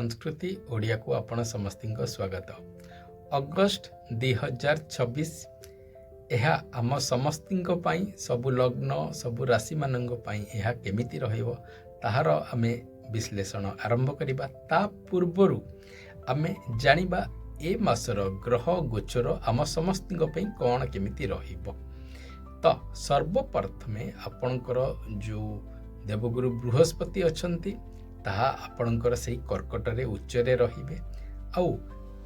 संस्कृति ओडिया को आपण समस्त स्वागत। अगस्ट 2026 यह आम समस्त सबु लग्न सबु राशि मानक यह केमिति रहिबो ताहार आमे विश्लेषण आरंभ करिबा। ता पूर्वरु आमे जानिबा ए मासर ग्रह गोचर आम समस्त कौन केमिति रहिबो। तो सर्वप्रथमे आपणकर जो देवगुरु बृहस्पति अछंती ताहा आपणकर सही कर्कट रे उच्चरे रहिबे आउ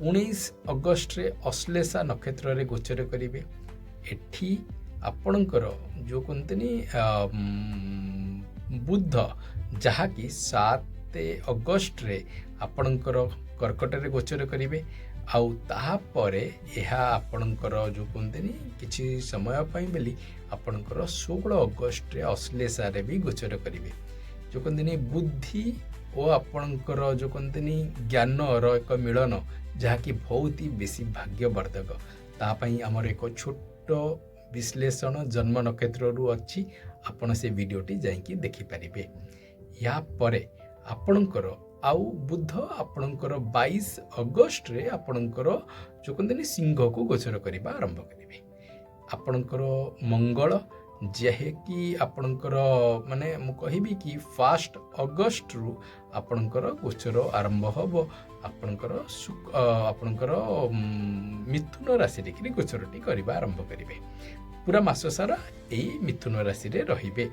19 अगस्ट रे अश्लेषा नक्षत्र रे गोचर करिवे। एठी आपणकर जो कहतनी बुध जहाँकि 7 अगस्ट रे आपणकर कर्कट रे गोचर करिवे आउ ताहा परे एहा आपणकर जो कहतनी किछि समय पई बेली आपणकर 16 अगस्ट रे अश्लेषा रे भी गोचर करिवे। जो कहतनी बुद्धि और आपणकर जो कहतनी ज्ञान एक मिलन जहाँकि बहुत ही बेसी भाग्यवर्धक तापाई आमर एक छोट विश्लेषण जन्म नक्षत्र रु अच्छी आपण से वीडियोटी जाइकी देखि पारिबे। या परे आपणकर आउ बुध आपणकर 22 अगस्ट रे आपणकर जो कहतनी सिंह को गोचर करबा आरंभ करिवे। आपणकर मंगल जेहे कि आपणकर माने मु कहिबी कि 1 अगस्ट रु आपणकर गोचर आरंभ हबो। आपणकर मिथुन राशि रे गोचरटी करबा आरंभ करिवे। पूरा मास सारा एई मिथुन राशि रे रहिबे।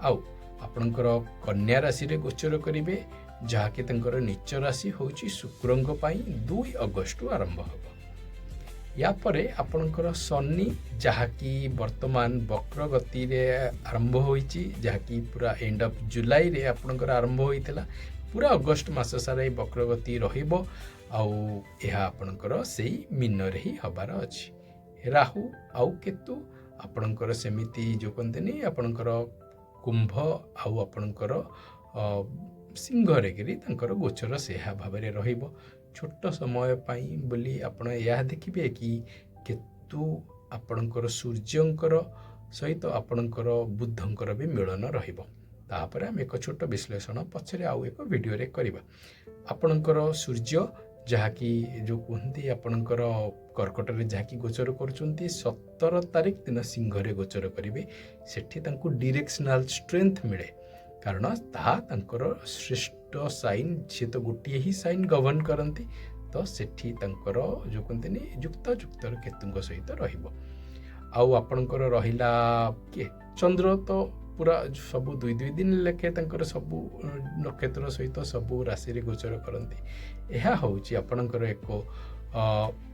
आउ आपणकर कन्या राशि रे गोचर करिवे जहाँकि तंकर नीच राशि होची शुक्रंग पई 2 अगस्ट रु आरंभ हबो। या परे आपणकर शनि जहाँकि वर्तमान वक्र गति रे आरंभ होईची जहाँकि पूरा एंड ऑफ जुलाई रे आपणकर आरंभ होईतला। पूरा अगस्ट मास सारा वक्र गति रहिबो आउ एहा आपणकर सेही मीन रे ही हबार अछि। राहु आउ केतु आपणकर सेमिति जो कहतनी आपणकर कुंभ आउ आपणकर सिंह रे गिरी तंकर गोचर सेहा भाबरे रहिबो। छोट समय पाई बोली आपण यह देखिबे कि केतु आपणकर सूर्यंकर सहित आपणकर बुधंकर भी मिलन रहिबो। तापर हम एक छोट विश्लेषण पछरे आउ एक वीडियो रे करिबा। आपणकर सूर्य जहाँकि जो कहती आपणकर कर्कट रे जहाँकि गोचर करचुंती 17 तारिख दिन सिंह रे गोचर करिवे। सेठी तांकु डायरेक्शनल स्ट्रेंथ मिले कारण ताहा तांकर श्रेष्ठ साइन से तो गोटे ही साइन गवर्न करती तो सेठी तांकर जो कहते युक्त युक्तर केतुंग सहित रहिबो। आउ आपणकर रहिला के चंद्र तो पूरा सबु 2 दिन लेखे तांकर सबु नक्षत्र सहित सबु राशि रे गोचर करती। यह होची आपणकर एक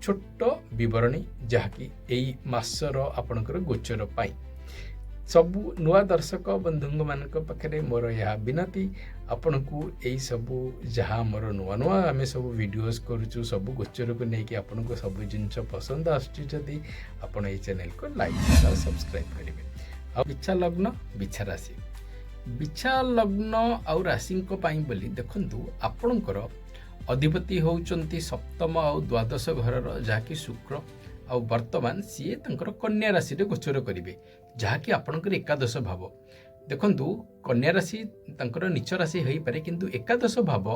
छोट विवरणी जहाँकि एई मासर आपणकर गोचर पाई सबु नुआ दर्शक बंधु मानक पाखरे मोर यह विनती आपण को यही सबू जहाँ मोर नुआ नुआ आम सब वीडियोस करूँ सबू गोचर को लेकिन आपन को सब जिनस पसंद आदि आपण ये चैनल को लाइक और सब्सक्राइब करेंगे। आ बिछा लग्न बिछा राशि बिछा लग्न आउ राशि बोली देखु आपणकर अधिपति होउचंती सप्तम आउ द्वादश घर जहाँकि शुक्र आउ वर्तमान सीए तंकर कन्या राशि रे गोचर करिवे जहाँकि आपणकर एकादश भाव। देखंतु कन्या राशि तंकर नीच राशि होई पारे किंतु एकादश भाव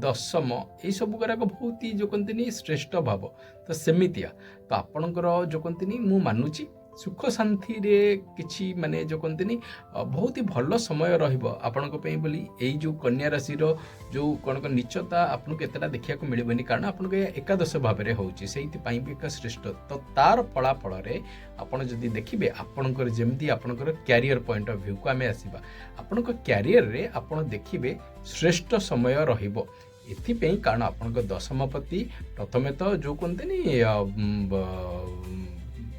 दशम ये सब गुराक बहुत ही जो कहते श्रेष्ठ भाव तो सेमितिया तो आपणकर जो कहते मु मानुची सुख शांति रे किछि माने जो कहते बहुत ही भल समय रहिबो आपणक पई बोली एई जो कन्या राशि रो जो कणक निचता आपन केतेटा देखिया को मिलबनी कारण आपन के एकादश भाव रे होउची सेहिति पई भी एक श्रेष्ठ तो तार फलाफल रे आपण जदी देखिबे आपणकर जेमती आपणकर कैरियर पॉइंट ऑफ व्यू को आमे आसीबा आपणक कैरियर रे आपण देखिबे श्रेष्ठ समय रहिबो। एथिपई कारण आपणक दशमपति प्रथमे तो जो कहते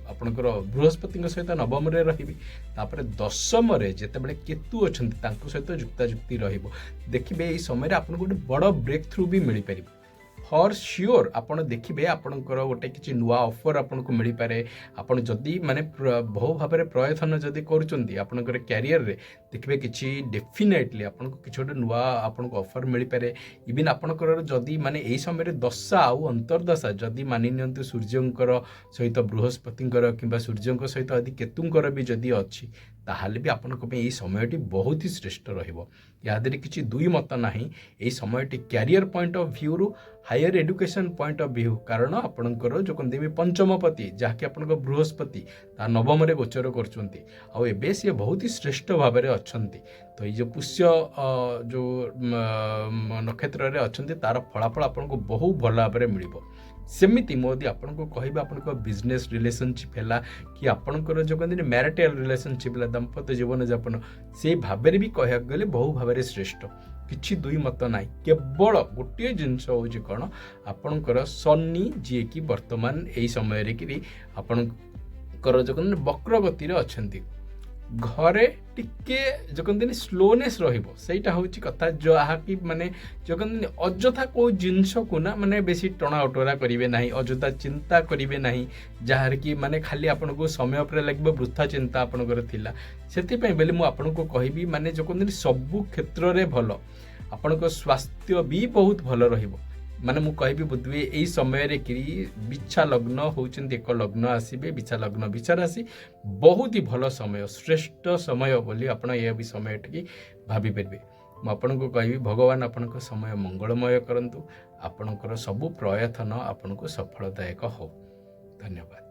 आपणकर बृहस्पति सहित नवम रे रहिबे तापर दशम रे जेतेबेले केतु अछंती तांको सहित युक्तायुक्ति रहिबो। देखिबे एई समय रे आपन गोटे बड़ ब्रेक थ्रू भी मिली परिबो फॉर श्योर आपण देखिबे आपणकर गोटे किछि नुआ ऑफर आपन को मिली पारे। आपण जदी माने बहु भाबरे प्रयत्न जदी करूचंती आपणकर कैरियर रे देखिबे किछि डेफिनेटली आपन को किछि गोटे नुआ आपन को ऑफर मिली पारे। इवन आपणकर जदी माने एई समय रे दशा आउ अंतर्दशा जदी मानि नियंतु सूर्यंकर सहित बृहस्पतिंकर किंबा सूर्यंक सहित आदि केतुंकर भी जदी अछि ताहाले भी आपनको पे एई समयटी बहुत ही श्रेष्ठ रहिबो। यादेरे किछि दुई मत नाही, एई समयटी क्यारियर पॉइंट ऑफ व्यू रु higher education point of view, कारण आपणकर जो कहते भी पंचमपति जहाँकि आपणक बृहस्पति ता नवम रे गोचर करछंती आ एबे से बहुत ही श्रेष्ठ भाव में अच्छंती। तो ये जो पुष्य जो नक्षत्र रे अच्छंती तार फलाफल आपनको बहुत भल भाव में मिलिबो। सेमिति मोदी आपको कहबे आपनको बिजनेस रिलेशनशिप है कि आपणकर जो कहते मैरिटल रिलेशनशिप है दाम्पत्य जीवन जापन से भाव में भी कह गले बहु भाव में श्रेष्ठ, किछि दुई मत ना। केवल गोटे जिनस हूँ कौन आपणकर शनि जी कि वर्तमान यही समय कि आपणकर जो कहते वक्र गति अच्छी घरे टिके जो कहते स्लोनेस रहीटा हूँ कथा जहाँकि माने जो कहते अजथा को जिनस को ना माने बेसी टणा उटरा करेंगे ना, अजथा चिंता करेंगे ना जार कि माने खाली आपन को समय पर लगे वृथा चिंता आपणकर थिला। सेतिपई बेले मु आपन को कहबी माने जो कहते सबु क्षेत्र रे भल आपन को स्वास्थ्य भी बहुत भल रहिबो। माने मु कहबी बुद्धि यही समय रे कि बिछा लग्न होउछन एक लग्न आसीबे, बिछा लग्न बिछा राशि बहुत ही भल समय श्रेष्ठ समय बोली आपण ये भी समय टी भाभी पारे। मु आपन को कहबी भगवान आपन को समय मंगलमय करंतु, आपणकर सबु प्रयत्न आपन को सफलदायक हो। धन्यवाद।